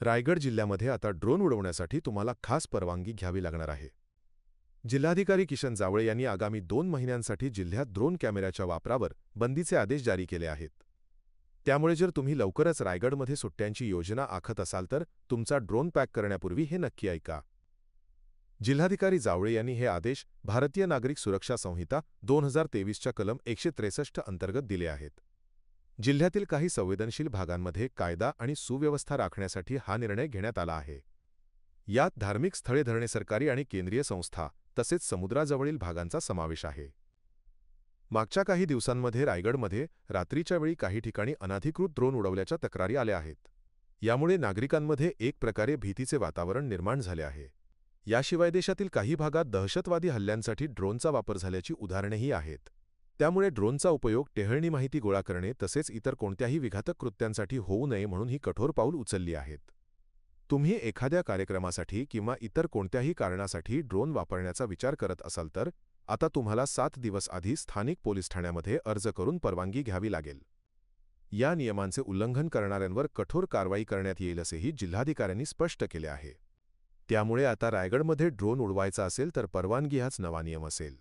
रायगड जिल्ह्यामध्ये आता ड्रोन उडवण्यासाठी तुम्हाला खास परवानगी घ्यावी लागणार आहे. जिल्हाधिकारी किशन जावळे यांनी आगामी 2 महिन्यांसाठी जिल्ह्यात ड्रोन कॅमेऱ्याच्या वापरावर बंदीचे आदेश जारी केले आहेत. त्यामुळे जर तुम्ही लवकरच रायगडमध्ये सुट्ट्यांची योजना आखत असाल तर तुमचा ड्रोन पॅक करण्यापूर्वी हे नक्की ऐका. जिल्हाधिकारी जावळे यांनी हे आदेश भारतीय नागरिक सुरक्षा संहिता 2023च्या कलम 163 अंतर्गत दिले आहेत. जिल्ह्यातील काही संवेदनशील भागांमध्ये कायदा आणि सुव्यवस्था राखण्यासाठी हा निर्णय घेण्यात आला आहे. यात धार्मिक स्थळे, धरणे, सरकारी आणि केंद्रीय संस्था तसेच समुद्राजवळील भागांचा समावेश आहे. मागच्या काही दिवसांमध्ये रायगडमध्ये रात्रीच्या वेळी काही ठिकाणी अनधिकृत ड्रोन उडवल्याच्या तक्रारी आल्या आहेत. यामुळे नागरिकांमध्ये एक प्रकारे भीतीचे वातावरण निर्माण झाले आहे. याशिवाय देशातील काही भागात दहशतवादी हल्ल्यांसाठी ड्रोनचा वापर झाल्याची उदाहरणेही आहेत. त्यामुळे ड्रोनचा उपयोग टेहळणी माहिती गोळा करणे तसेच इतर कोणत्याही विघातक कृत्यांसाठी होऊ नये म्हणून ही कठोर पाऊल उचलली आहेत. तुम्ही एखाद्या कार्यक्रमासाठी किंवा इतर कोणत्याही कारणासाठी ड्रोन वापरण्याचा विचार करत असाल तर आता तुम्हाला 7 दिवस आधी स्थानिक पोलीस ठाण्यामध्ये अर्ज करून परवानगी घ्यावी लागेल. या नियमांचे उल्लंघन करणाऱ्यांवर कठोर कारवाई करण्यात येईल असेही जिल्हाधिकाऱ्यांनी स्पष्ट केले आहे. त्यामुळे आता रायगडमध्ये ड्रोन उडवायचा असेल तर परवानगी हाच नवा नियम असेल.